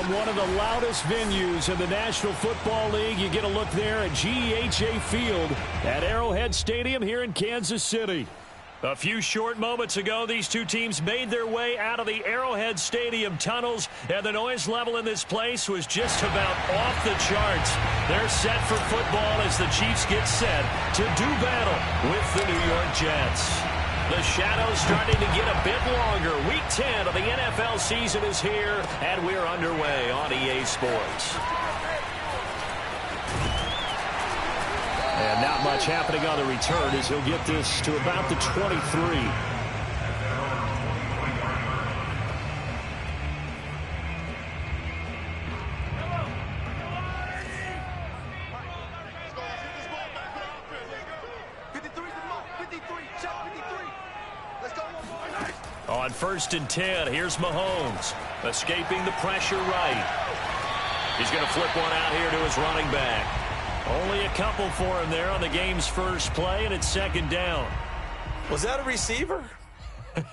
From one of the loudest venues in the National Football League, you get a look there at GEHA Field at Arrowhead Stadium here in Kansas City. A few short moments ago, these two teams made their way out of the Arrowhead Stadium tunnels, and the noise level in this place was just about off the charts. They're set for football as the Chiefs get set to do battle with the New York Jets. The shadow's starting to get a bit longer. Week 10 of the NFL season is here, and we're underway on EA Sports. And not much happening on the return as he'll get this to about the 23. On 1st and 10, here's Mahomes, escaping the pressure right. He's going to flip one out here to his running back. Only a couple for him there on the game's first play, and it's 2nd down. Was that a receiver?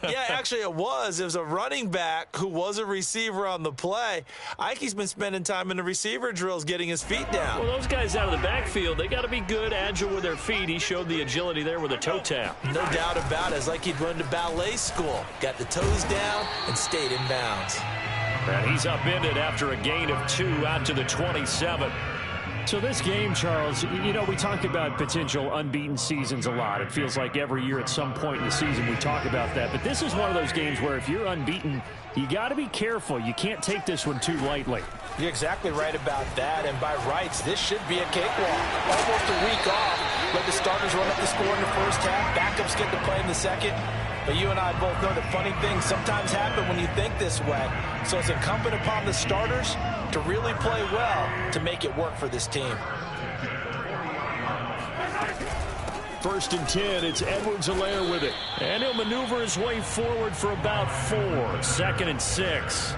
Yeah, actually it was. It was a running back who was a receiver on the play. I think he's been spending time in the receiver drills getting his feet down. Well, those guys out of the backfield, they got to be good, agile with their feet. He showed the agility there with a toe tap. No doubt about it. It's like he'd run to ballet school. Got the toes down and stayed in bounds. And he's upended after a gain of 2 out to the 27. So this game, Charles, you know, we talk about potential unbeaten seasons a lot. It feels like every year at some point in the season we talk about that. But this is one of those games where if you're unbeaten, you got to be careful. You can't take this one too lightly. You're exactly right about that. And by rights, this should be a cakewalk. Almost a week off. Let the starters run up the score in the first half. Backups get to play in the second. But you and I both know that funny things sometimes happen when you think this way. So it's incumbent upon the starters to really play well to make it work for this team. 1st and 10, it's Edwards-Helaire with it. And he'll maneuver his way forward for about 4. 2nd and 6.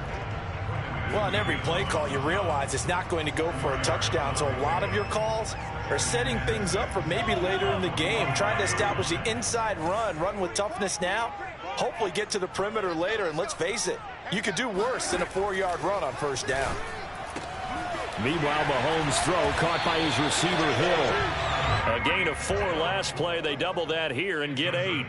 Well, in every play call, you realize it's not going to go for a touchdown. So a lot of your calls are setting things up for maybe later in the game, trying to establish the inside run with toughness now, hopefully get to the perimeter later. And let's face it, you could do worse than a 4-yard run on 1st down. Meanwhile, Mahomes' throw caught by his receiver Hill. A gain of 4 last play. They double that here and get 8.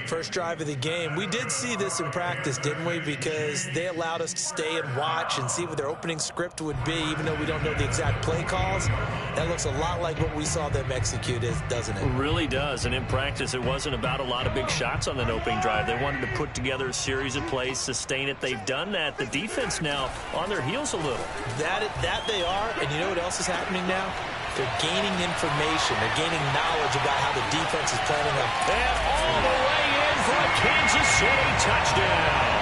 First drive of the game. We did see this in practice, didn't we? Because they allowed us to stay and watch and see what their opening script would be, even though we don't know the exact play calls. That looks a lot like what we saw them execute, doesn't it? It really does. And in practice, it wasn't about a lot of big shots on that opening drive. They wanted to put together a series of plays, sustain it. They've done that. The defense now on their heels a little. That they are. And you know what else is happening now? They're gaining information. They're gaining knowledge about how the defense is planning on. And all the way in for a Kansas City touchdown.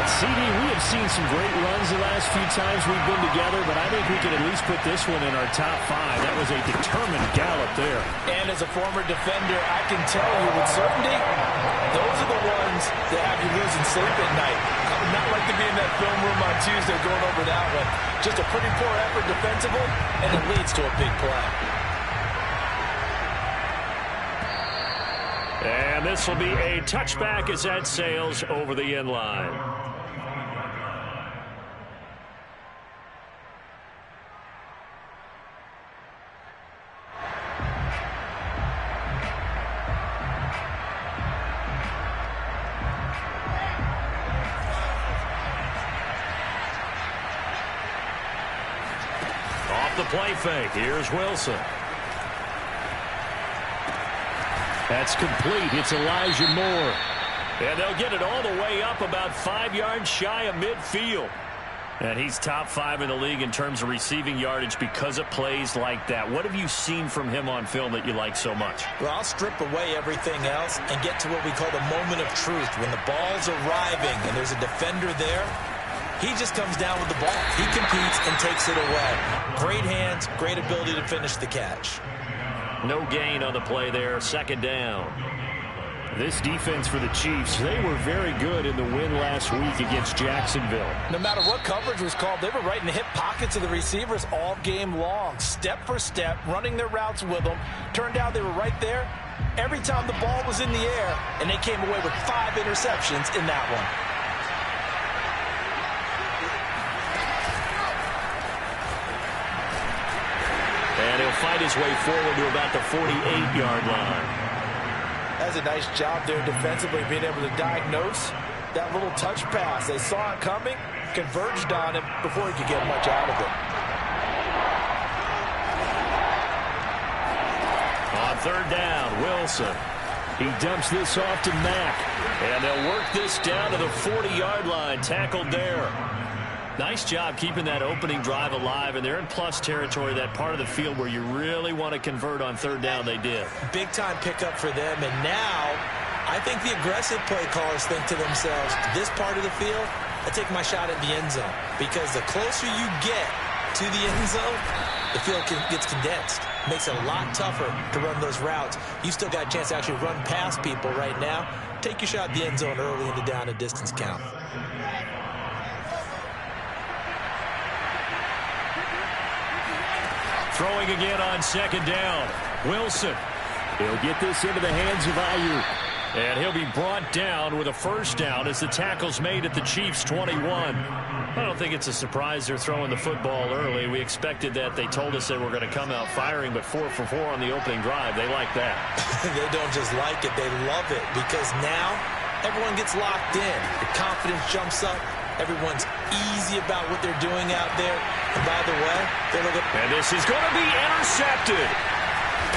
At CD, we have seen some great runs the last few times we've been together, but I think we can at least put this one in our top 5. That was a determined gallop there. And as a former defender, I can tell you with certainty, those are the ones that have you losing sleep at night. I would not like to be in that film room on Tuesday going over that one. Just a pretty poor effort defensively, and it leads to a big play. And this will be a touchback as that sails over the end line. Off the play fake, here's Wilson. That's complete. It's Elijah Moore. And they'll get it all the way up about 5 yards shy of midfield. And he's top 5 in the league in terms of receiving yardage because of plays like that. What have you seen from him on film that you like so much? Well, I'll strip away everything else and get to what we call the moment of truth. When the ball's arriving and there's a defender there, he just comes down with the ball. He competes and takes it away. Great hands, great ability to finish the catch. No gain on the play there. 2nd down. This defense for the Chiefs, they were very good in the win last week against Jacksonville. No matter what coverage was called, they were right in the hip pockets of the receivers all game long. Step for step, running their routes with them. Turned out they were right there every time the ball was in the air, and they came away with 5 interceptions in that one. And he'll fight his way forward to about the 48-yard line. That's a nice job there defensively, being able to diagnose that little touch pass. They saw it coming, converged on him before he could get much out of it. On third down, Wilson. He dumps this off to Mack. And they'll work this down to the 40-yard line. Tackled there. Nice job keeping that opening drive alive. And they're in plus territory, that part of the field where you really want to convert on third down. They did. Big-time pickup for them. And now I think the aggressive play callers think to themselves, this part of the field, I take my shot at the end zone. Because the closer you get to the end zone, the field gets condensed. Makes it a lot tougher to run those routes. You still got a chance to actually run past people right now. Take your shot at the end zone early in the down and distance count. Throwing again on second down. Wilson. He'll get this into the hands of Aiyuk. And he'll be brought down with a first down as the tackle's made at the Chiefs' 21. I don't think it's a surprise they're throwing the football early. We expected that. They told us they were going to come out firing, but 4 for 4 on the opening drive. They like that. They don't just like it. They love it because now everyone gets locked in. The confidence jumps up. Everyone's easy about what they're doing out there. And by the way, they're looking. And this is going to be intercepted.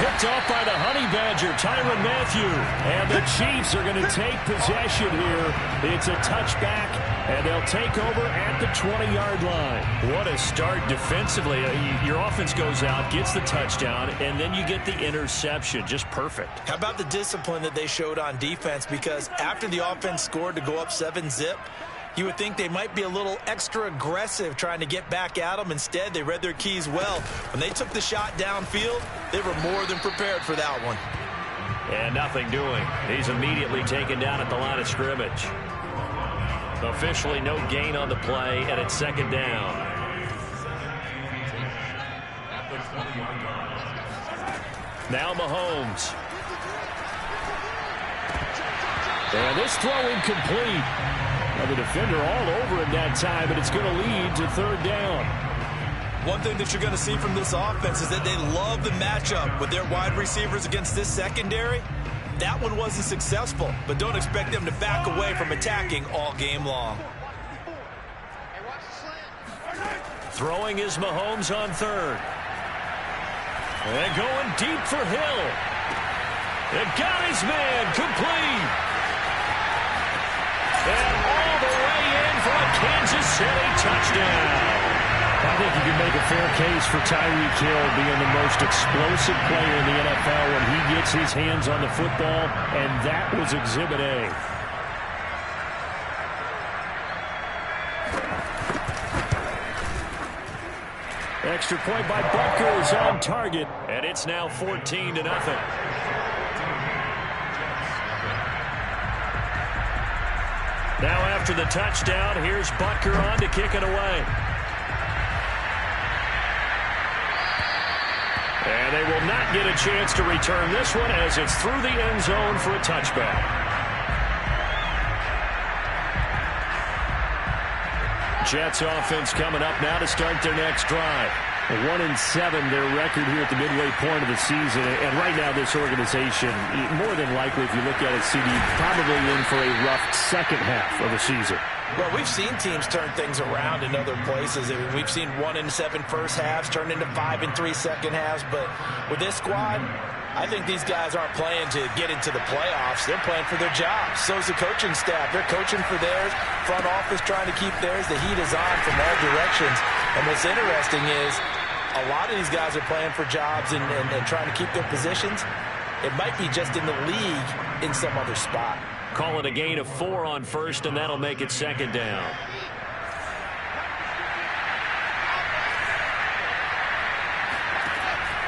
Picked off by the Honey Badger, Tyrann Mathieu. And the Chiefs are going to take possession here. It's a touchback, and they'll take over at the 20-yard line. What a start defensively. Your offense goes out, gets the touchdown, and then you get the interception. Just perfect. How about the discipline that they showed on defense? Because after the offense scored to go up 7-zip, you would think they might be a little extra aggressive trying to get back at them. Instead, they read their keys well. When they took the shot downfield, they were more than prepared for that one. And nothing doing. He's immediately taken down at the line of scrimmage. Officially no gain on the play, and it's second down. Now Mahomes. And this throw incomplete. Now the defender all over him that time, but it's going to lead to third down. One thing that you're going to see from this offense is that they love the matchup with their wide receivers against this secondary. That one wasn't successful, but don't expect them to back away from attacking all game long. Throwing is Mahomes on third. And going deep for Hill. It got his man complete. And all the way in for a Kansas City touchdown. I think you can make a fair case for Tyreek Hill being the most explosive player in the NFL when he gets his hands on the football, and that was Exhibit A. Extra point by Butker is on target, and it's now 14-0. Now after the touchdown, here's Butker on to kick it away. And they will not get a chance to return this one as it's through the end zone for a touchback. Jets offense coming up now to start their next drive. 1-7 their record here at the midway point of the season. And right now this organization, more than likely, if you look at it, CD, probably in for a rough second half of the season. Well, we've seen teams turn things around in other places. I mean, we've seen 1-7 first halves turn into 5-3 second halves. But with this squad, I think these guys aren't playing to get into the playoffs. They're playing for their jobs. So's the coaching staff. They're coaching for theirs. Front office trying to keep theirs. The heat is on from all directions. And what's interesting is a lot of these guys are playing for jobs and trying to keep their positions. It might be just in the league in some other spot. Call it a gain of 4 on first, and that'll make it second down.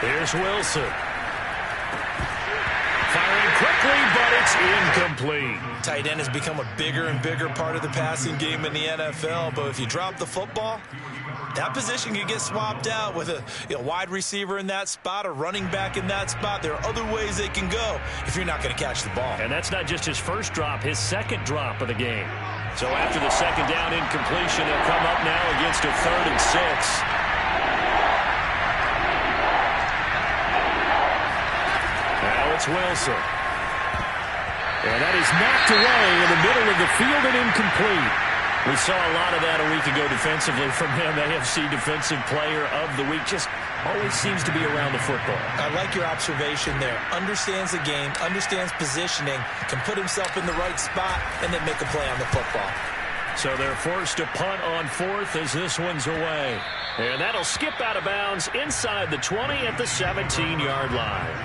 Here's Wilson. Firing quickly, but it's incomplete. Tight end has become a bigger and bigger part of the passing game in the NFL, but if you drop the football, that position can get swapped out with a wide receiver in that spot, a running back in that spot. There are other ways they can go if you're not going to catch the ball. And that's not just his first drop, his second drop of the game. So after the second down incompletion, they'll come up now against a 3rd and 6. It's Wilson. And that is knocked away in the middle of the field and incomplete. We saw a lot of that a week ago defensively from him. AFC Defensive Player of the Week. Just always seems to be around the football. I like your observation there. Understands the game, understands positioning, can put himself in the right spot, and then make a play on the football. So they're forced to punt on fourth as this one's away. And that'll skip out of bounds inside the 20 at the 17-yard line.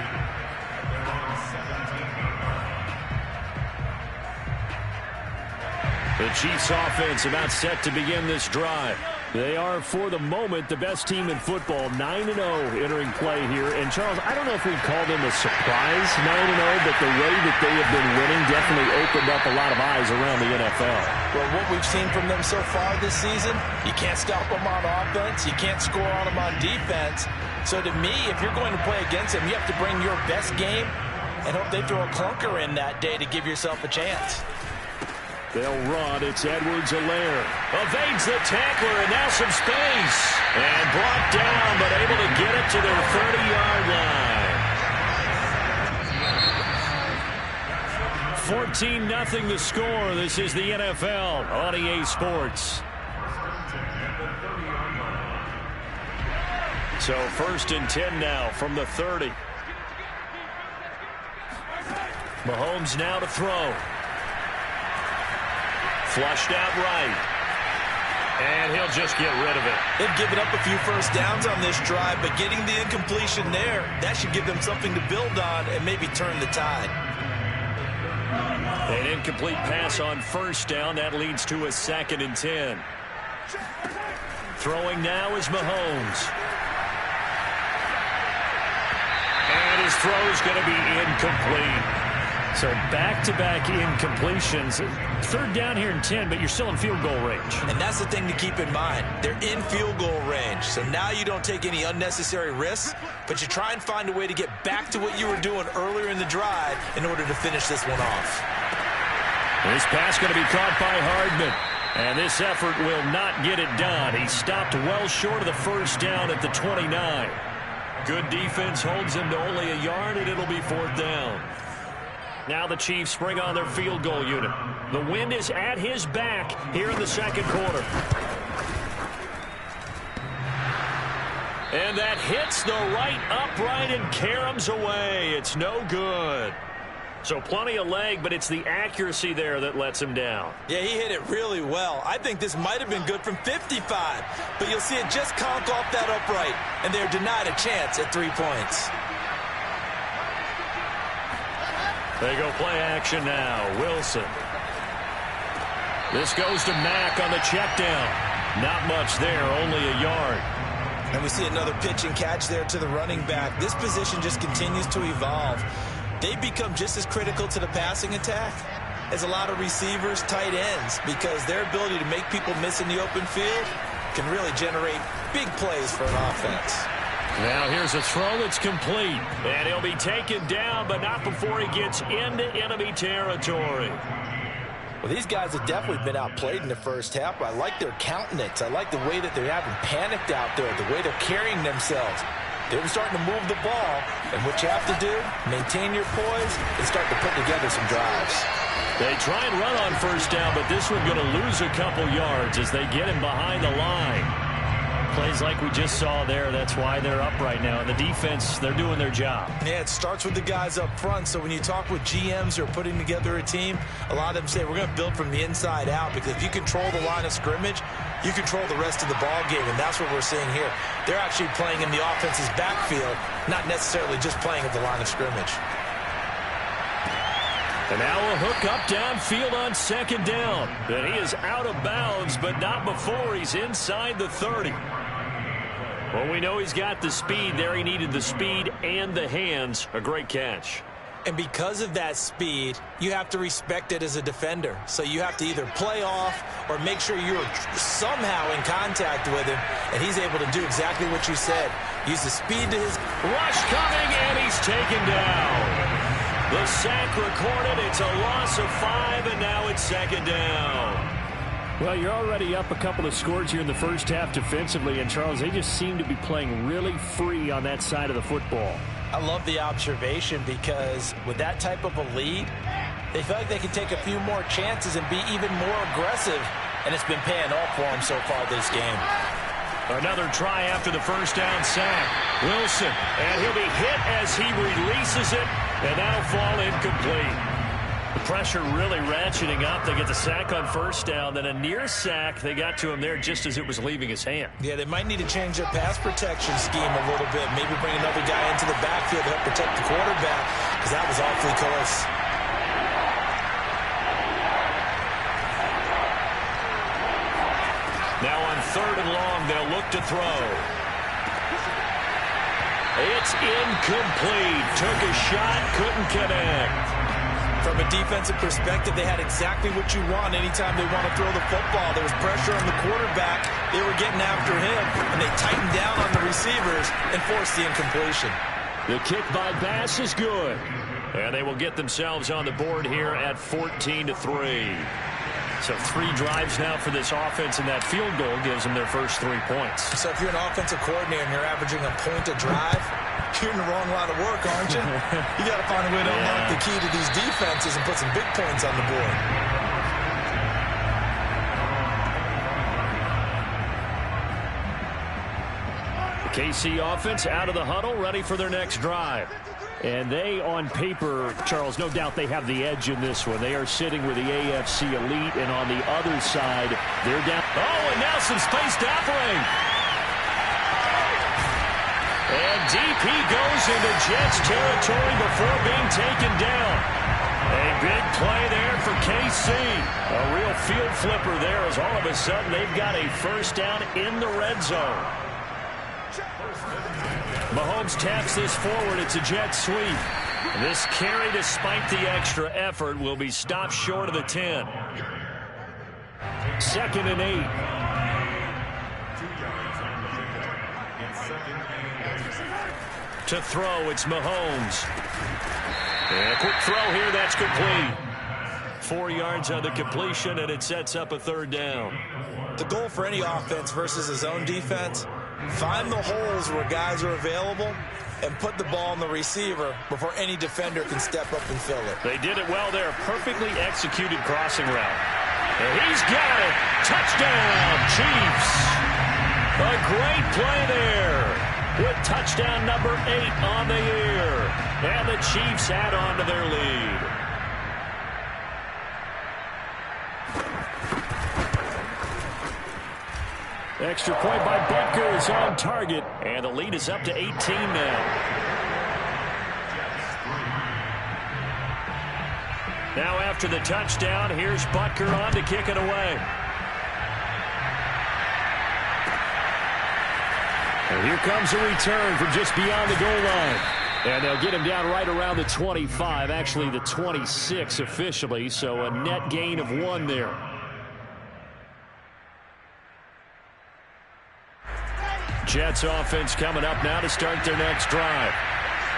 The Chiefs offense about set to begin this drive. They are, for the moment, the best team in football, 9-0 entering play here. And, Charles, I don't know if we'd call them a surprise 9-0, but the way that they have been winning definitely opened up a lot of eyes around the NFL. Well, what we've seen from them so far this season, you can't stop them on offense. You can't score on them on defense. So, to me, if you're going to play against them, you have to bring your best game and hope they throw a clunker in that day to give yourself a chance. They'll run. It's Edwards-Helaire. Evades the tackler, and now some space. And brought down, but able to get it to their 30-yard line. 14-0 the score. This is the NFL on EA Sports. So 1st and 10 now from the 30. Mahomes now to throw. Flushed out right. And he'll just get rid of it. They've given up a few first downs on this drive, but getting the incompletion there, that should give them something to build on and maybe turn the tide. An incomplete pass on first down. That leads to a 2nd and 10. Throwing now is Mahomes. And his throw is going to be incomplete. So back-to-back incompletions. 3rd down here and 10, but you're still in field goal range. And that's the thing to keep in mind. They're in field goal range. So now you don't take any unnecessary risks, but you try and find a way to get back to what you were doing earlier in the drive in order to finish this one off. This pass going to be caught by Hardman. And this effort will not get it done. He stopped well short of the first down at the 29. Good defense holds him to only a yard, and it'll be 4th down. Now the Chiefs bring on their field goal unit. The wind is at his back here in the 2nd quarter. And that hits the right upright and caroms away. It's no good. So plenty of leg, but it's the accuracy there that lets him down. Yeah, he hit it really well. I think this might have been good from 55. But you'll see it just conk off that upright. And they're denied a chance at 3 points. They go play action now. Wilson. This goes to Mack on the check down. Not much there, only a yard. And we see another pitch and catch there to the running back. This position just continues to evolve. They become just as critical to the passing attack as a lot of receivers, tight ends, because their ability to make people miss in the open field can really generate big plays for an offense. Now here's a throw that's complete. And he'll be taken down, but not before he gets into enemy territory. Well, these guys have definitely been outplayed in the first half, but I like their countenance. I like the way that they haven't panicked out there, the way they're carrying themselves. They're starting to move the ball, and what you have to do, maintain your poise and start to put together some drives. They try and run on first down, but this one going to lose a couple yards as they get him behind the line. Plays like we just saw there. That's why they're up right now. And the defense, they're doing their job. Yeah, it starts with the guys up front. So when you talk with GMs who are putting together a team, a lot of them say we're going to build from the inside out, because if you control the line of scrimmage, you control the rest of the ball game, and that's what we're seeing here. They're actually playing in the offense's backfield, not necessarily just playing at the line of scrimmage. And now a hook up downfield on 2nd down. And he is out of bounds, but not before he's inside the 30. Well, we know he's got the speed there. He needed the speed and the hands. A great catch. And because of that speed, you have to respect it as a defender. So you have to either play off or make sure you're somehow in contact with him, and he's able to do exactly what you said. Use the speed to his... Rush coming, and he's taken down. The sack recorded. It's a loss of 5, and now it's 2nd down. Well, you're already up a couple of scores here in the first half defensively, and Charles, they just seem to be playing really free on that side of the football. I love the observation because with that type of a lead, they feel like they can take a few more chances and be even more aggressive, and it's been paying off for them so far this game. Another try after the first down sack. Wilson, and he'll be hit as he releases it, and that'll fall incomplete. The pressure really ratcheting up. They get the sack on first down, then a near sack. They got to him there just as it was leaving his hand. Yeah, they might need to change their pass protection scheme a little bit. Maybe bring another guy into the backfield to help protect the quarterback, because that was awfully close. Now on 3rd and long, they'll look to throw. It's incomplete. Took a shot, couldn't connect. From a defensive perspective, they had exactly what you want anytime they want to throw the football. There was pressure on the quarterback. They were getting after him, and they tightened down on the receivers and forced the incompletion. The kick by Bass is good. And they will get themselves on the board here at 14-3. So 3 drives now for this offense, and that field goal gives them their first 3 points. So if you're an offensive coordinator and you're averaging a point a drive, you're in the wrong line of work, aren't you? You got to find a way to unlock the key to these defenses and put some big points on the board. The KC offense out of the huddle, ready for their next drive. And they, on paper, Charles, no doubt they have the edge in this one. They are sitting with the AFC elite, and on the other side, they're down. Oh, and now some space to operate. And DP goes into Jets territory before being taken down. A big play there for KC. A real field flipper there as all of a sudden they've got a first down in the red zone. Mahomes taps this forward. It's a jet sweep. This carry, despite the extra effort, will be stopped short of the 10. 2nd and 8. To throw, it's Mahomes. And a quick throw here, that's complete. 4 yards on the completion, and it sets up a 3rd down. The goal for any offense versus his own defense, find the holes where guys are available and put the ball in the receiver before any defender can step up and fill it. They did it well there. Perfectly executed crossing route. And he's got it. Touchdown, Chiefs. A great play there with touchdown number 8 on the year. And the Chiefs add on to their lead. Extra point by Butker is on target, and the lead is up to 18 now. Now after the touchdown, here's Butker on to kick it away. And here comes a return from just beyond the goal line. And they'll get him down right around the 25, actually the 26 officially, so a net gain of 1 there. Jets offense coming up now to start their next drive.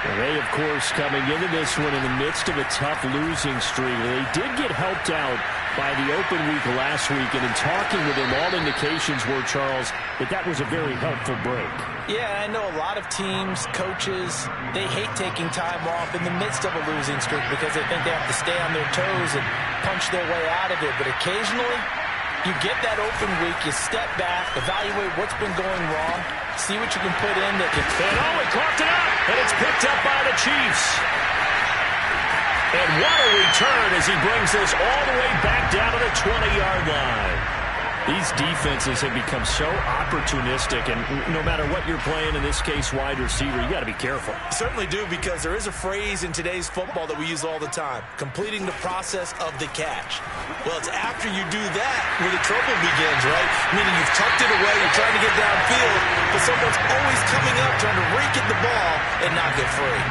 And they, of course, coming into this one in the midst of a tough losing streak. They did get helped out by the open week last week, and in talking with them, all indications were, Charles, that was a very helpful break. Yeah, I know a lot of teams, coaches, they hate taking time off in the midst of a losing streak because they think they have to stay on their toes and punch their way out of it. But occasionally, you get that open week, you step back, evaluate what's been going wrong, see what you can put in that can fit. And he clocked it up, and it's picked up by the Chiefs. And what a return as he brings this all the way back down to the 20-yard line. These defenses have become so opportunistic, and no matter what you're playing, in this case, wide receiver, you got to be careful. You certainly do, because there is a phrase in today's football that we use all the time, completing the process of the catch. Well, it's after you do that where the trouble begins, right? Meaning you've tucked it away, you're trying to get downfield, but someone's always coming up trying to rake at the ball and not get free.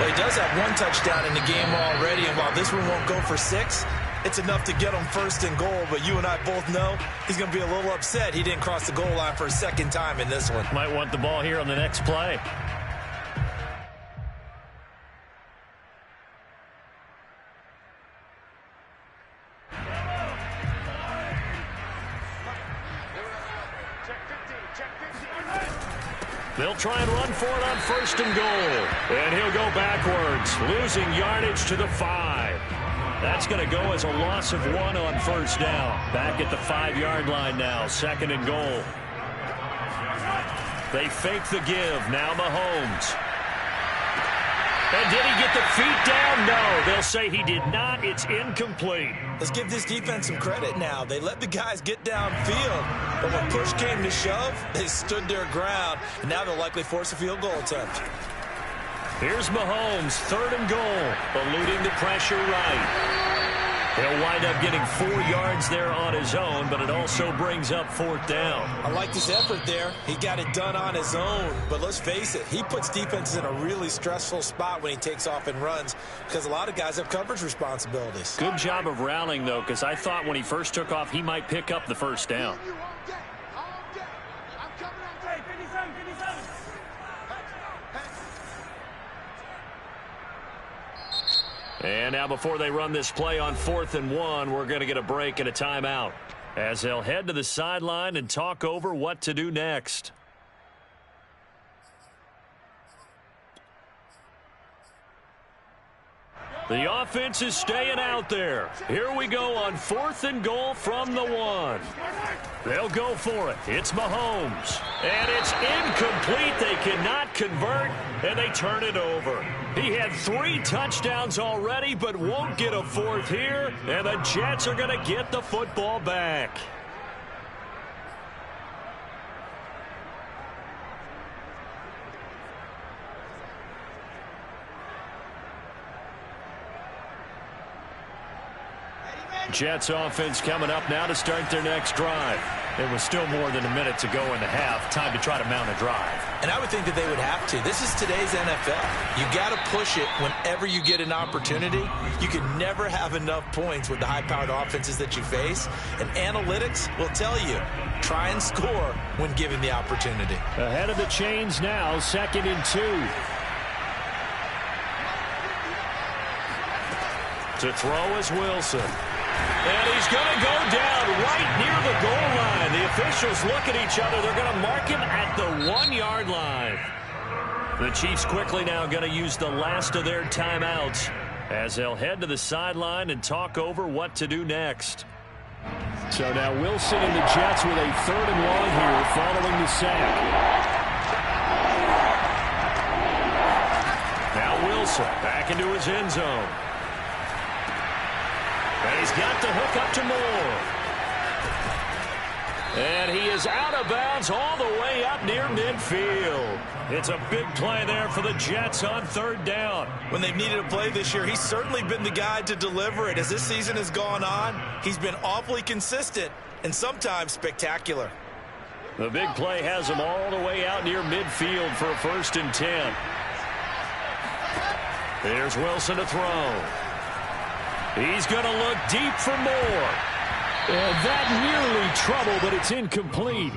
Well, he does have 1 touchdown in the game already, and while this one won't go for 6, it's enough to get him 1st and goal, but you and I both know he's going to be a little upset he didn't cross the goal line for a 2nd time in this one. Might want the ball here on the next play. They'll try and run for it on 1st and goal. And he'll go backwards, losing yardage to the 5. That's going to go as a loss of 1 on 1st down. Back at the 5-yard line now, 2nd and goal. They fake the give. Now Mahomes. And did he get the feet down? No. They'll say he did not. It's incomplete. Let's give this defense some credit now. They let the guys get downfield, but when push came to shove, they stood their ground, and now they'll likely force a field goal attempt. Here's Mahomes, 3rd and goal, eluding the pressure right. He'll wind up getting 4 yards there on his own, but it also brings up 4th down. I like his effort there. He got it done on his own, but let's face it, he puts defenses in a really stressful spot when he takes off and runs because a lot of guys have coverage responsibilities. Good job of rallying, though, because I thought when he first took off, he might pick up the 1st down. And now before they run this play on 4th and 1, we're going to get a break and a timeout as they'll head to the sideline and talk over what to do next. The offense is staying out there. Here we go on 4th and goal from the 1. They'll go for it. It's Mahomes. And it's incomplete. They cannot convert, and they turn it over. He had 3 touchdowns already, but won't get a 4th here, and the Jets are going to get the football back. Jets offense coming up now to start their next drive. It was still more than a minute to go in the half. Time to try to mount a drive. And I would think that they would have to. This is today's NFL. You got to push it whenever you get an opportunity. You can never have enough points with the high-powered offenses that you face. And analytics will tell you, try and score when given the opportunity. Ahead of the chains now, 2nd and 2. To throw is Wilson. And he's going to go down right near the goal line. The officials look at each other. They're going to mark him at the 1-yard line. The Chiefs quickly now going to use the last of their timeouts as they'll head to the sideline and talk over what to do next. So now Wilson and the Jets with a 3rd and long here following the sack. Now Wilson back into his end zone. And he's got the hook up to Moore. And he is out of bounds all the way up near midfield. It's a big play there for the Jets on 3rd down. When they've needed a play this year, he's certainly been the guy to deliver it. As this season has gone on, he's been awfully consistent and sometimes spectacular. The big play has him all the way out near midfield for a 1st and 10. There's Wilson to throw. He's going to look deep for Moore. And that nearly trouble, but it's incomplete.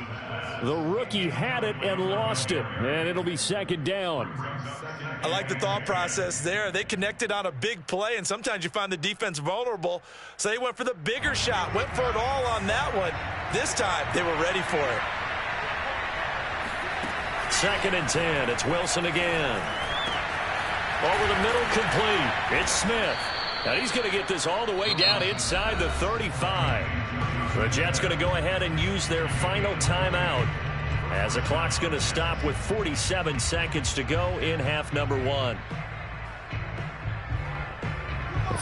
The rookie had it and lost it, and it'll be 2nd down. I like the thought process there. They connected on a big play, and sometimes you find the defense vulnerable. So they went for the bigger shot, went for it all on that one. This time, they were ready for it. 2nd and 10. It's Wilson again. Over the middle, complete. It's Smith. Now he's going to get this all the way down inside the 35. The Jets going to go ahead and use their final timeout as the clock's going to stop with 47 seconds to go in half number 1.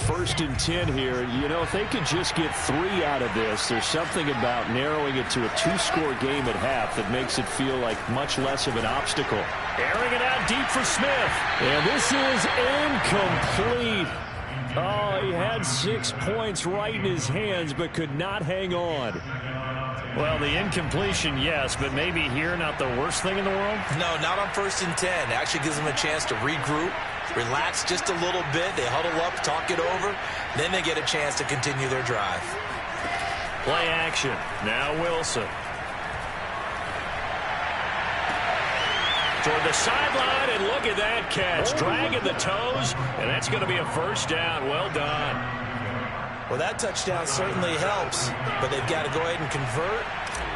1st and 10 here. You know, if they could just get 3 out of this, there's something about narrowing it to a 2-score game at half that makes it feel like much less of an obstacle. Airing it out deep for Smith. And this is incomplete. Oh, he had 6 points right in his hands, but could not hang on. Well, the incompletion, yes, but maybe here not the worst thing in the world? No, not on 1st and 10. It actually gives them a chance to regroup, relax just a little bit. They huddle up, talk it over. Then they get a chance to continue their drive. Play action. Now Wilson. Toward the sideline, and look at that catch. Dragging the toes, and that's going to be a 1st down. Well done. Well, that touchdown certainly helps, but they've got to go ahead and convert,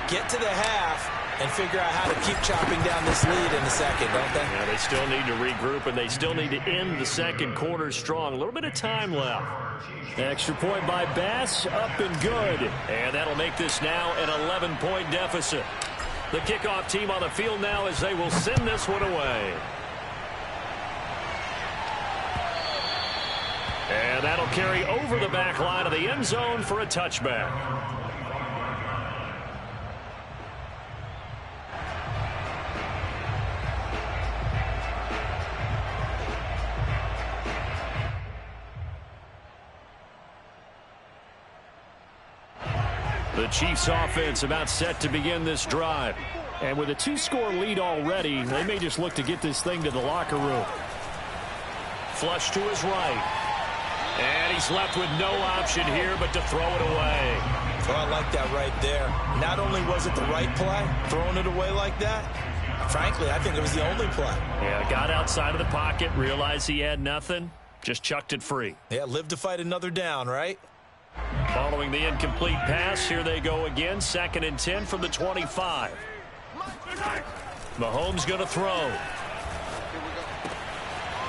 get to the half, and figure out how to keep chopping down this lead in the second, don't they? Yeah, they still need to regroup, and they still need to end the second quarter strong. A little bit of time left. Extra point by Bass, up and good. And that'll make this now an 11-point deficit. The kickoff team on the field now as they will send this one away. And that'll carry over the back line of the end zone for a touchback. The Chiefs offense about set to begin this drive. And with a 2-score lead already, they may just look to get this thing to the locker room. Flush to his right. And he's left with no option here but to throw it away. Oh, I like that right there. Not only was it the right play, throwing it away like that, frankly, I think it was the only play. Yeah, got outside of the pocket, realized he had nothing, just chucked it free. Yeah, live to fight another down, right? Following the incomplete pass, here they go again. 2nd and 10 from the 25. Mahomes going to throw.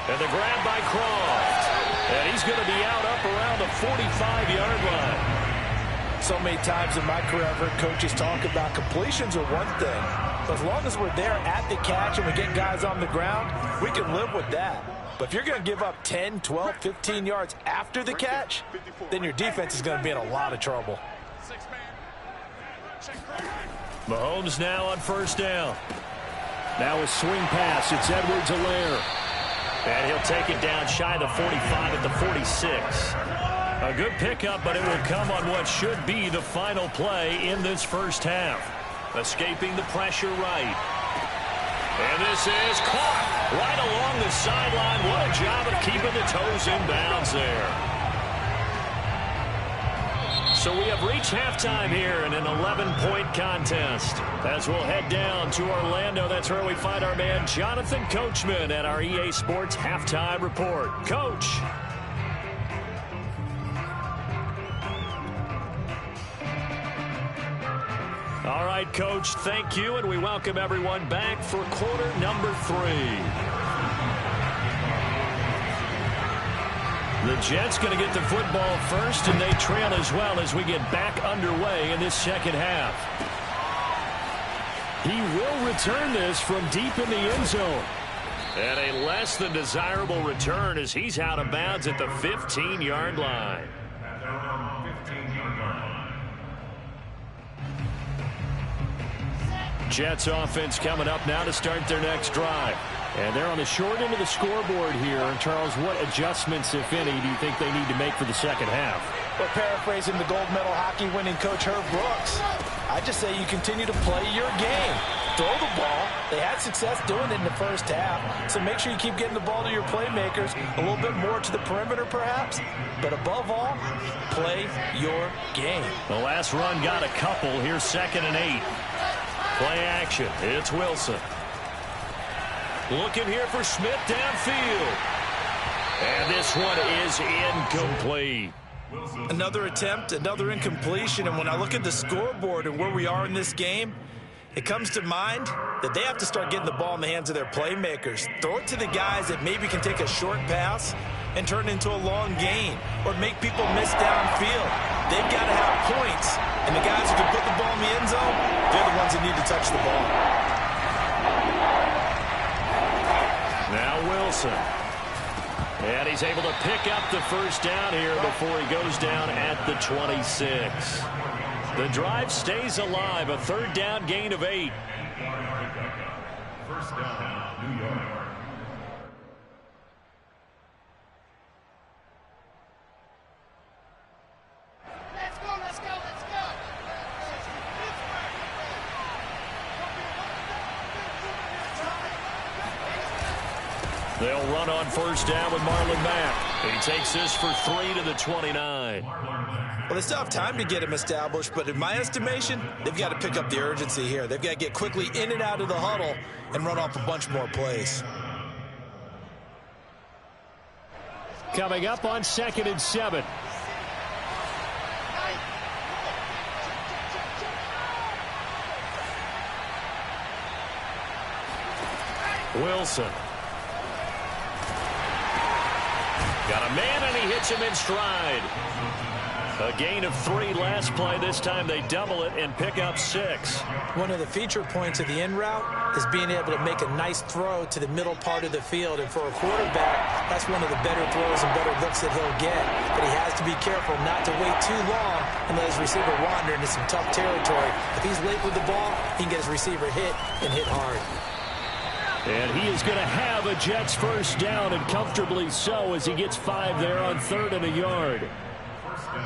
And the grab by Croft. And he's going to be out up around the 45-yard line. So many times in my career, I've heard coaches talk about completions are one thing. But as long as we're there at the catch and we get guys on the ground, we can live with that. But if you're going to give up 10, 12, 15 yards after the catch, then your defense is going to be in a lot of trouble. Mahomes now on 1st down. Now a swing pass. It's Edwards-Helaire. And he'll take it down shy of the 45 at the 46. A good pickup, but it will come on what should be the final play in this first half. Escaping the pressure right. And this is caught right along the sideline. What a job of keeping the toes in bounds there. So we have reached halftime here in an 11-point contest. As we'll head down to Orlando, that's where we find our man Jonathan Coachman at our EA Sports Halftime Report. Coach. All right, Coach, thank you, and we welcome everyone back for quarter number 3. The Jets going to get the football first, and they trail as well as we get back underway in this second half. He will return this from deep in the end zone. And a less than desirable return as he's out of bounds at the 15-yard line. Jets offense coming up now to start their next drive. And they're on the short end of the scoreboard here. And Charles, what adjustments, if any, do you think they need to make for the second half? Well, paraphrasing the gold medal hockey winning coach Herb Brooks, I just say you continue to play your game. Throw the ball. They had success doing it in the first half. So make sure you keep getting the ball to your playmakers, a little bit more to the perimeter perhaps. But above all, play your game. The last run got a couple. Here's 2nd and 8. Play action. It's Wilson. Looking here for Smith downfield. And this one is incomplete. Another attempt, another incompletion. And when I look at the scoreboard and where we are in this game, it comes to mind that they have to start getting the ball in the hands of their playmakers. Throw it to the guys that maybe can take a short pass and turn it into a long gain or make people miss downfield. They've got to have points. And the guys who can put the ball in the end zone, they're the ones that need to touch the ball. Now Wilson. And he's able to pick up the first down here before he goes down at the 26. The drive stays alive. A 3rd down gain of 8. First down, New York. They'll run on 1st down with Marlon Mack. He takes this for 3 to the 29. Well, they still have time to get him established, but in my estimation, they've got to pick up the urgency here. They've got to get quickly in and out of the huddle and run off a bunch more plays. Coming up on 2nd and 7. Wilson. Got a man, and he hits him in stride. A gain of 3 last play. This time they double it and pick up 6. One of the feature points of the in route is being able to make a nice throw to the middle part of the field. And for a quarterback, that's one of the better throws and better looks that he'll get. But he has to be careful not to wait too long and let his receiver wander into some tough territory. If he's late with the ball, he can get his receiver hit and hit hard. And he is going to have a Jets first down, and comfortably so, as he gets 5 there on 3rd and a yard.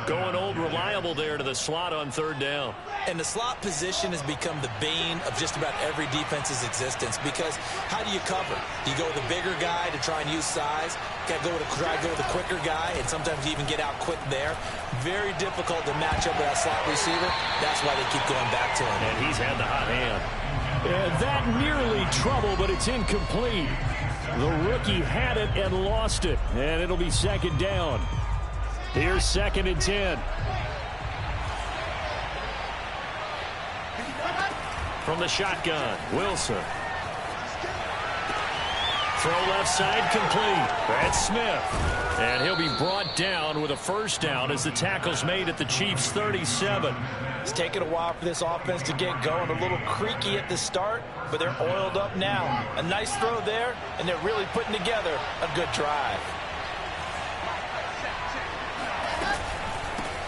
Going old reliable there to the slot on 3rd down. And the slot position has become the bane of just about every defense's existence, because how do you cover? Do you go with a bigger guy to try and use size? Got to try to go with a quicker guy, and sometimes you even get out quick there. Very difficult to match up with that slot receiver. That's why they keep going back to him. And he's had the hot hand. And that nearly trouble, but it's incomplete. The rookie had it and lost it, and it'll be 2nd down. Here's 2nd and 10. From the shotgun, Wilson. Throw left side complete. That's Smith. And he'll be brought down with a first down as the tackle's made at the Chiefs' 37. It's taken a while for this offense to get going. A little creaky at the start, but they're oiled up now. A nice throw there, and they're really putting together a good drive.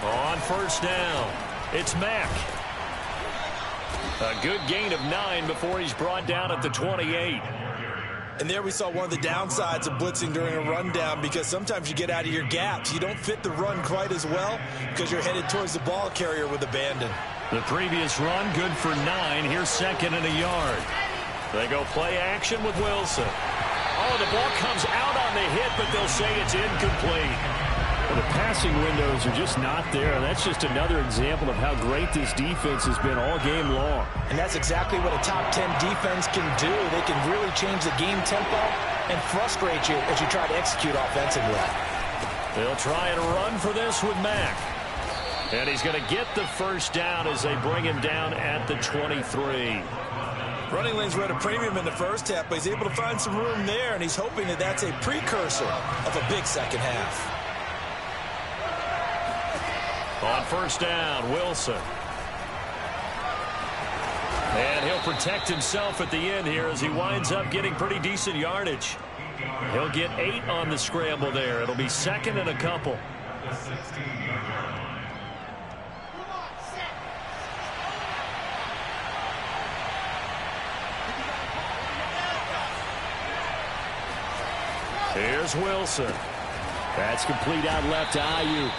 On first down, it's Mack. A good gain of 9 before he's brought down at the 28. And there we saw one of the downsides of blitzing during a rundown, because sometimes you get out of your gaps. You don't fit the run quite as well because you're headed towards the ball carrier with abandon. The previous run good for 9. Here's 2nd and a yard. They go play action with Wilson. Oh, the ball comes out on the hit, but they'll say it's incomplete. Well, the passing windows are just not there. That's just another example of how great this defense has been all game long. And that's exactly what a top 10 defense can do. They can really change the game tempo and frustrate you as you try to execute offensively. They'll try and run for this with Mack. And he's going to get the first down as they bring him down at the 23. Running lanes were at a premium in the first half, but he's able to find some room there, and he's hoping that that's a precursor of a big second half. On first down, Wilson. And he'll protect himself at the end here as he winds up getting pretty decent yardage. He'll get 8 on the scramble there. It'll be 2nd and a couple. Here's Wilson. That's complete out left to Ayuk.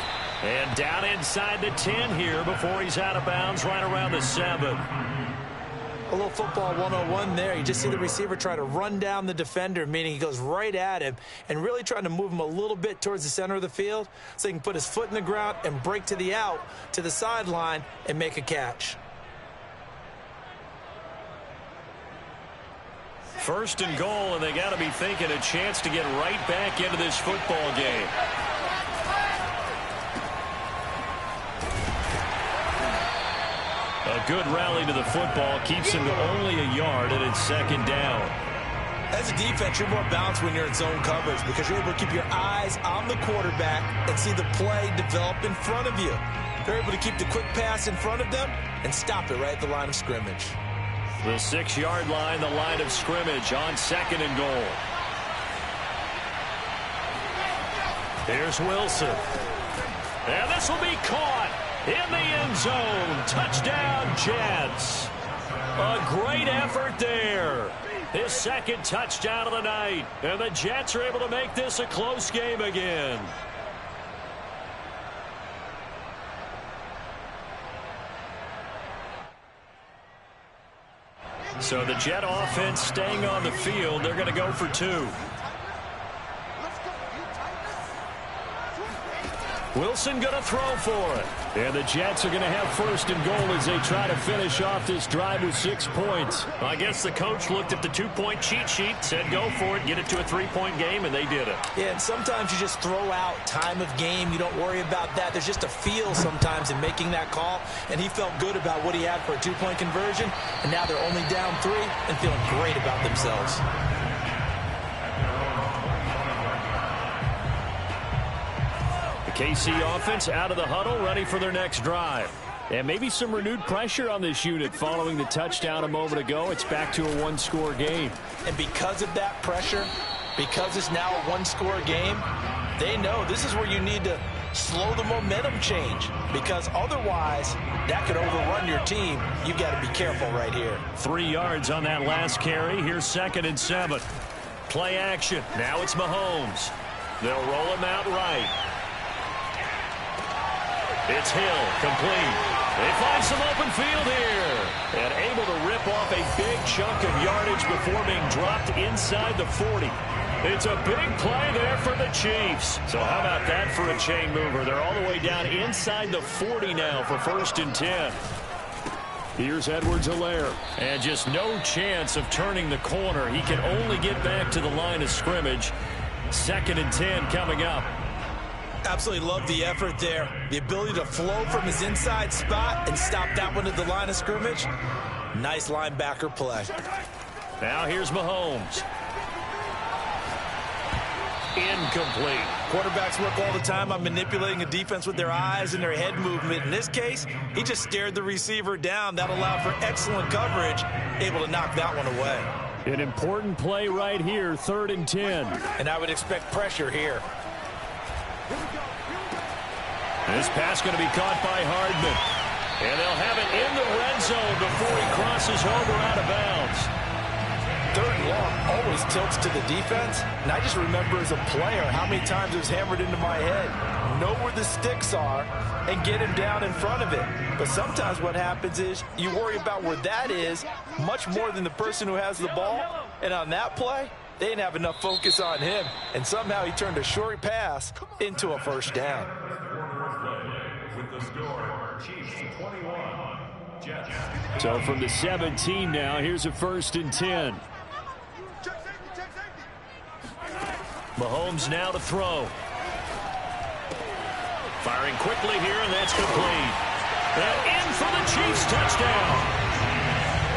And down inside the 10 here before he's out of bounds right around the 7. A little football 101 there. You just see the receiver try to run down the defender, meaning he goes right at him and really trying to move him a little bit towards the center of the field so he can put his foot in the ground and break to the out, to the sideline, and make a catch. 1st and goal, and they got to be thinking a chance to get right back into this football game. A good rally to the football keeps him to only a yard, and it's 2nd down. As a defense, you're more balanced when you're in zone coverage because you're able to keep your eyes on the quarterback and see the play develop in front of you. They're able to keep the quick pass in front of them and stop it right at the line of scrimmage. The 6-yard line, the line of scrimmage on 2nd and goal. Here's Wilson. And this will be caught in the end zone. Touchdown, Jets. A great effort there. His 2nd touchdown of the night. And the Jets are able to make this a close game again. So the Jet offense staying on the field. They're going to go for 2. Wilson going to throw for it. And the Jets are going to have 1st and goal as they try to finish off this drive with 6 points. I guess the coach looked at the 2-point cheat sheet, said go for it, get it to a 3-point game, and they did it. Yeah, and sometimes you just throw out time of game. You don't worry about that. There's just a feel sometimes in making that call, and he felt good about what he had for a 2-point conversion, and now they're only down 3 and feeling great about themselves. KC offense out of the huddle, ready for their next drive. And maybe some renewed pressure on this unit following the touchdown a moment ago. It's back to a one-score game. And because of that pressure, because it's now a one-score game, they know this is where you need to slow the momentum change, because otherwise that could overrun your team. You've got to be careful right here. 3 yards on that last carry. Here's 2nd and 7. Play action. Now it's Mahomes. They'll roll him out right. It's Hill, complete. They find some open field here. And able to rip off a big chunk of yardage before being dropped inside the 40. It's a big play there for the Chiefs. So how about that for a chain mover? They're all the way down inside the 40 now for 1st and 10. Here's Edwards-Helaire. And just no chance of turning the corner. He can only get back to the line of scrimmage. 2nd and 10 coming up. Absolutely love the effort there. The ability to flow from his inside spot and stop that one at the line of scrimmage. Nice linebacker play. Now here's Mahomes. Incomplete. Quarterbacks work all the time on manipulating a defense with their eyes and their head movement. In this case, he just stared the receiver down. That allowed for excellent coverage, able to knock that one away. An important play right here, 3rd and 10. And I would expect pressure here. This pass going to be caught by Hardman. And they'll have it in the red zone before he crosses over out of bounds. 3rd and long always tilts to the defense. And I just remember as a player how many times it was hammered into my head. Know where the sticks are and get him down in front of it. But sometimes what happens is you worry about where that is much more than the person who has the ball. And on that play, they didn't have enough focus on him. And somehow he turned a short pass into a 1st down. So from the 17 now, here's a 1st and 10. Mahomes now to throw. Firing quickly here, and that's complete. And in for the Chiefs touchdown.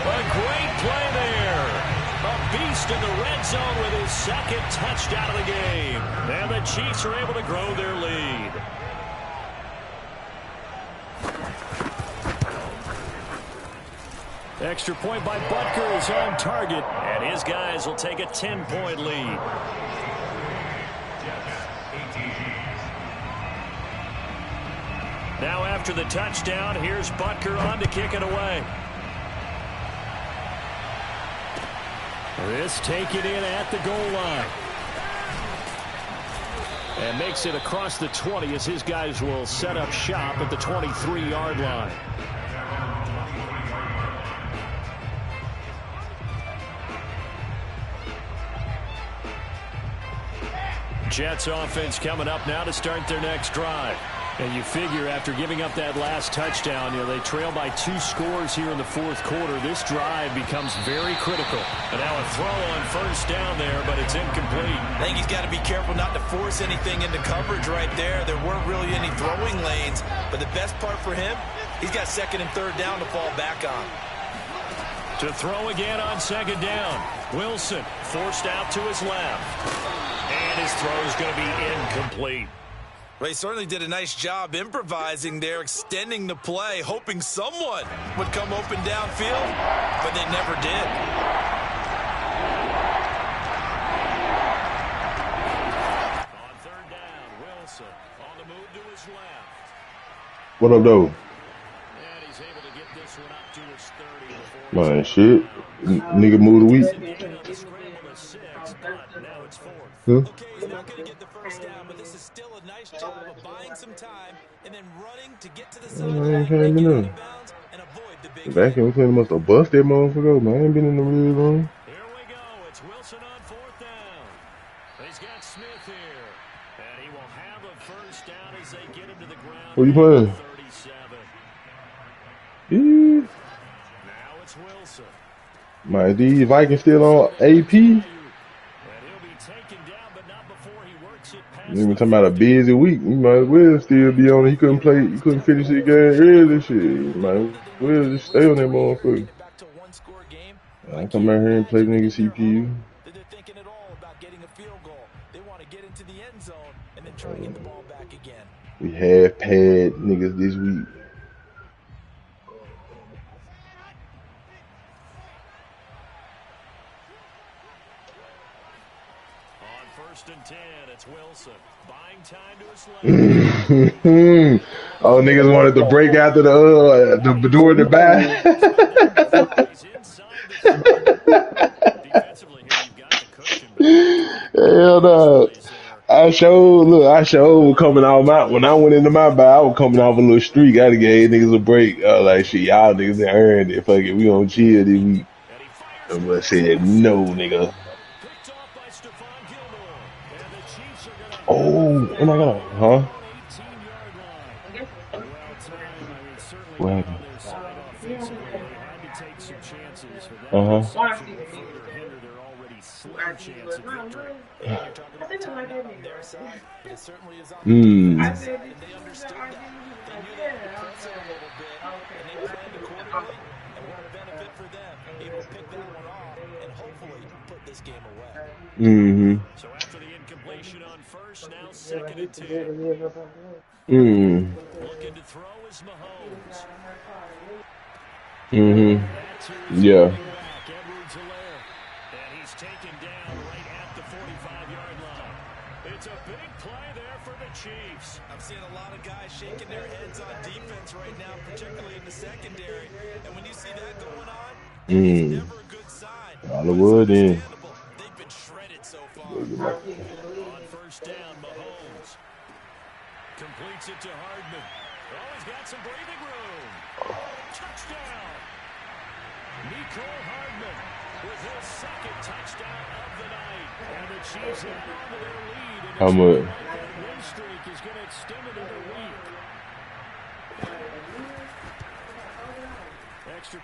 A great play there. A beast in the red zone with his 2nd touchdown of the game. And the Chiefs are able to grow their lead. Extra point by Butker is on target, and his guys will take a 10-point lead. Now after the touchdown, here's Butker on to kick it away. This taken in at the goal line. And makes it across the 20 as his guys will set up shop at the 23-yard line. Jets offense coming up now to start their next drive. And you figure after giving up that last touchdown, they trail by 2 scores here in the 4th quarter. This drive becomes very critical. And now a throw on 1st down there, but it's incomplete. I think he's got to be careful not to force anything into coverage right there. There weren't really any throwing lanes. But the best part for him, he's got 2nd and 3rd down to fall back on. To throw again on 2nd down. Wilson forced out to his left. And his throw is going to be incomplete. Well, he certainly did a nice job improvising there, extending the play, hoping someone would come open downfield, but they never did. On 3rd down, Wilson on the move to his left. What up, though? And he's able to get this one up to his 30 before Man, shit. Nigga move the week. Huh? Okay, he's not going to get the 1st down, but this is still a nice job of buying some time and then running to get to the sideline and get out of bounds and avoid the big Back in Clinton must have bust that motherfucker. Man, I ain't been in the real room. Here we go. It's Wilson on 4th down. He's got Smith here. And he will have a 1st down as they get him to the ground. What you playing? 37. Yeah. Now it's Wilson. Man, these Vikings still on AP? Even talking about a busy week, you might as well still be on it. He couldn't play, he couldn't finish the game early. Shit, you might as well just stay on that motherfucker. I come out here and play nigga CPU. about getting a field goal. They want to get into the end zone and then try to get the ball back again. We half pad niggas this week. On 1st and 10, it's Wilson. Buying time to his left. Oh, niggas wanted to break after the door to buy. He's inside the defensively here, you've got the cushion. Hell no. I was coming out when I went into my buy, I was coming off a little streak. I gave niggas a break. I was like, shit, y'all niggas done earned it. Fuck it, we gonna chill this week. I said, no, nigga. Oh, and I got huh? What happened? So after the incompletion on first, now 2nd and 10. Looking to throw is Mahomes. Yeah. And he's taken down right at the 45-yard line. It's a big play there for the Chiefs. I'm seeing a lot of guys shaking their heads on defense right now, particularly in the secondary. And when you see that going on, it's never a good sign. Hollywood in. They've been shredded so far. On 1st down, Mahomes completes it to Hardman. Oh, he's got some breathing room. Touchdown. Mecole Hardman with his 2nd touchdown of the night. And the Chiefs hang on to their lead. And How much? their win streak is going to extend it into a week.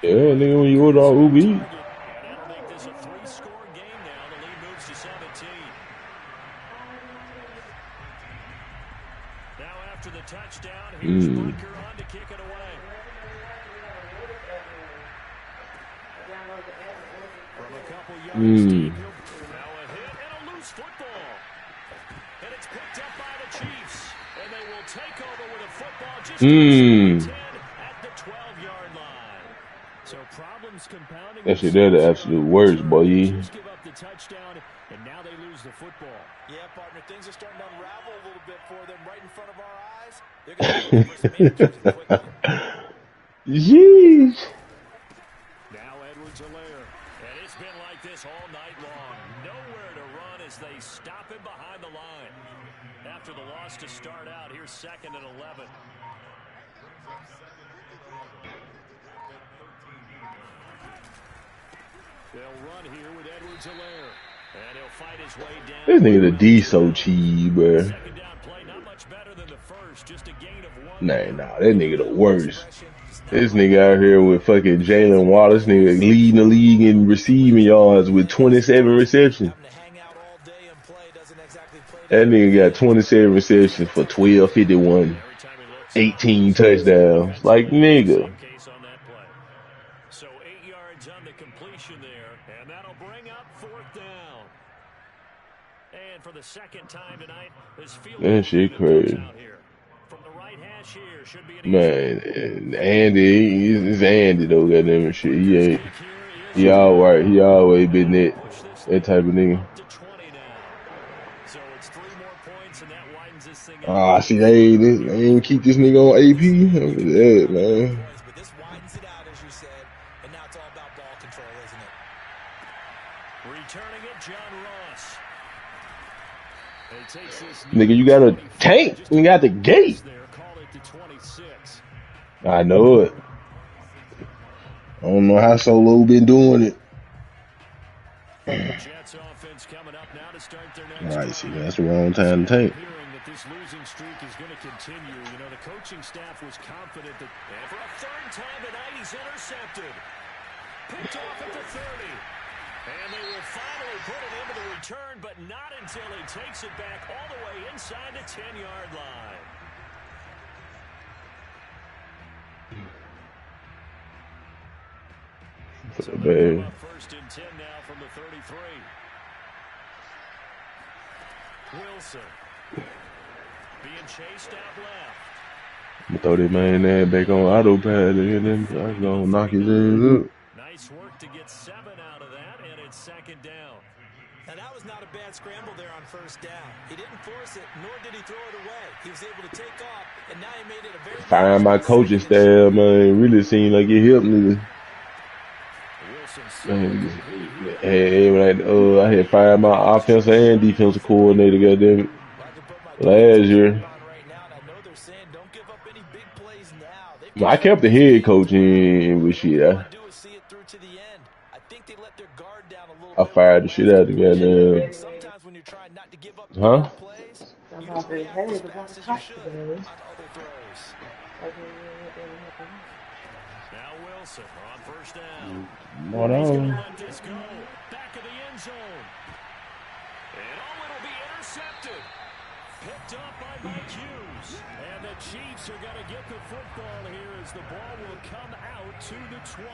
Yeah, nigga, when you order all Uber Eats. And that'll make this a 3-score game now. The lead moves to 17. Now after the touchdown, here's Butker on to kick it away. From a couple yards deep, now a hit and a loose football. And it's picked up by the Chiefs. And they will take over with a football just inside the 10 at the 12-yard line. So problems compounding. That shit, they're the absolute worst, boy. Just give up the touchdown, and now they lose the football. Yeah, partner, things are starting to unravel a little bit for them right in front of our eyes. They're going to be quickly. Jeez. Now Edwards-Helaire. And it's been like this all night long. Nowhere to run as they stop him behind the line. After the loss to start out, here's 2nd and 11. They'll run here with Edwards-Helaire. And he'll fight his way down. This nigga the D so cheap, bro. Second down play, not much better than the first, just a gain of 1. Nah, that nigga the worst. This nigga out here with fucking Jalen Wallace, nigga leading the league in receiving yards with 27 receptions. That nigga got 27 receptions for 1251, 18 touchdowns. Like, nigga. So 8 yards on the completion there, and that'll bring up 4th down. And for the 2nd time tonight, this field that shit crazy. out here. From the right hash here should be Man, Andy, it's Andy though, goddamn shit. He alright. He always been that type of nigga. So it's 3 more points, and that widens this thing out. Ah, see, they ain't keep this nigga on AP. Look at that, man. But this widens it out, as you said, and now it's all about ball control, isn't it? Returning it, John Ross. He takes this Nigga, you got a tank. You got the gate. there, call it to 26. I know it. I don't know how Solo been doing it. Jets offense coming up now to start their next All right, see, drive. that's the wrong time to tank. Hearing that this losing streak is going to continue. You know, the coaching staff was confident that, and for a 3rd time tonight, he's intercepted. Picked off at the 30. And they will finally put it into the return, but not until he takes it back all the way inside the 10-yard line. So bad. 1st and 10 now from the 33. Wilson being chased out left. I'm gonna throw that man there back on autopilot and then I'm gonna knock his ass up. Nice work to get 7 out of that, and it's 2nd down. And that was not a bad scramble there on 1st down. He didn't force it, nor did he throw it away. He was able to take off, and now he made it a very... Find my coaching style, man. Really seemed like it helped me. Man, I had fired my offensive and defensive coordinator, goddamn it, last year. I kept the head coach in with shit. I fired the shit out of the goddamn. Huh? Now Wilson on 1st down. What on? Back of the end zone. And it'll be intercepted. Picked up by Mike Hughes. And the Chiefs are going to get the football here as the ball will come out to the 20.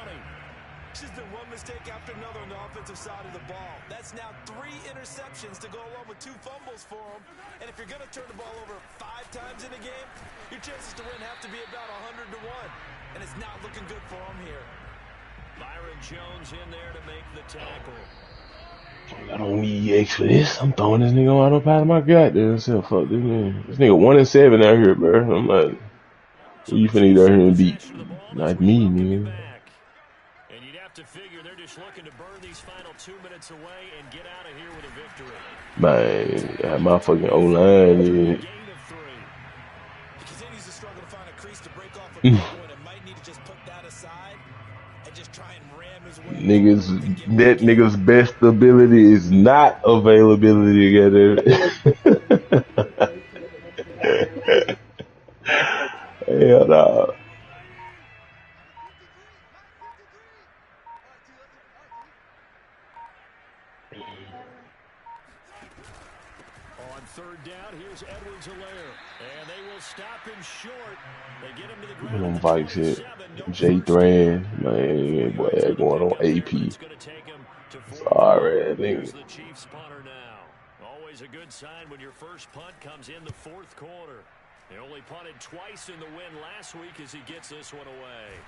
This has been one mistake after another on the offensive side of the ball. That's now 3 interceptions to go along with 2 fumbles for him. And if you're going to turn the ball over 5 times in a game, your chances to win have to be about 100 to 1. And it's not looking good for him here. Byron Jones in there to make the tackle. I don't need X for this. I'm throwing this nigga on autopilot. My goddamn self. Fuck this man. This nigga 1-7 out here, bro. I'm like, who you finna get out here and beat? Not me, nigga. And you'd have to figure they're just looking to burn these final 2 minutes away and get out of here with a victory. Man, my fucking O-line, yeah. He continues to struggle to find a crease to break off a big one and might need to just put that aside and just try and ram his way. That nigga's best ability is not availability, goddamn. Hell nah. On 3rd down, here's Edwards-Helaire. And they will stop him short. They get him to the ground. Them Vikes hit. Jay Thran, man, boy, going on AP. Sorry, I think. The Chiefs punter now. Always a good sign when your first punt comes in the 4th quarter. They only punted twice in the win last week as he gets this one away.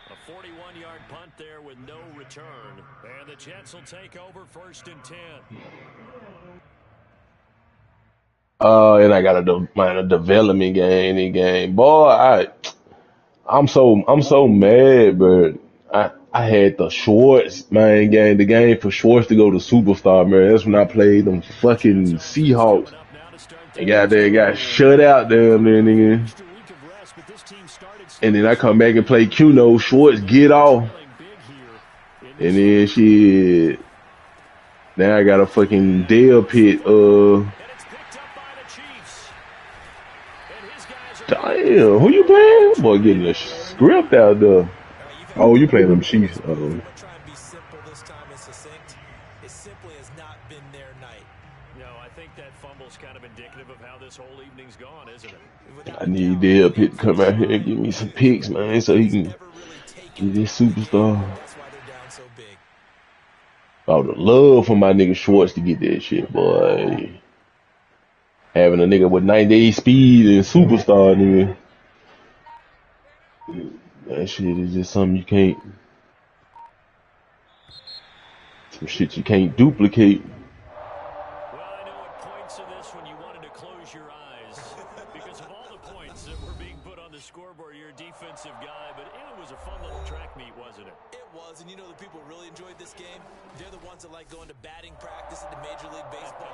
A 41-yard punt there with no return. And the Jets will take over 1st and 10. And I got a development game. Boy, I'm so mad, but I had the Schwartz, man, game, the game for Schwartz to go to Superstar, man. That's when I played them fucking Seahawks. And got shut out there, man, nigga. And then I come back and play Cuno, Schwartz get off. And then shit. Now I got a fucking Dale Pit, damn, who you playing? Boy, getting a script out there. Oh, you playing them Chiefs. Try and be simple this time and succinct. It simply has not been their night. No, I think that fumble's kind of indicative of how this whole evening's gone, isn't it? I need Dale Pitt to come out here and give me some picks, man, so he can get this Superstar. That's why they're down so big. I would love for my nigga Schwartz to get that shit, boy. Having a nigga with 98 speed and Superstar, nigga. That shit is just something you can't. Some shit you can't duplicate. Well, I know at points of this when you wanted to close your eyes because of all the points that were being put on the scoreboard. You're a defensive guy, but it was a fun little track meet, wasn't it? It was, and you know the people who really enjoyed this game? They're the ones that like going to batting practice at the Major League Baseball.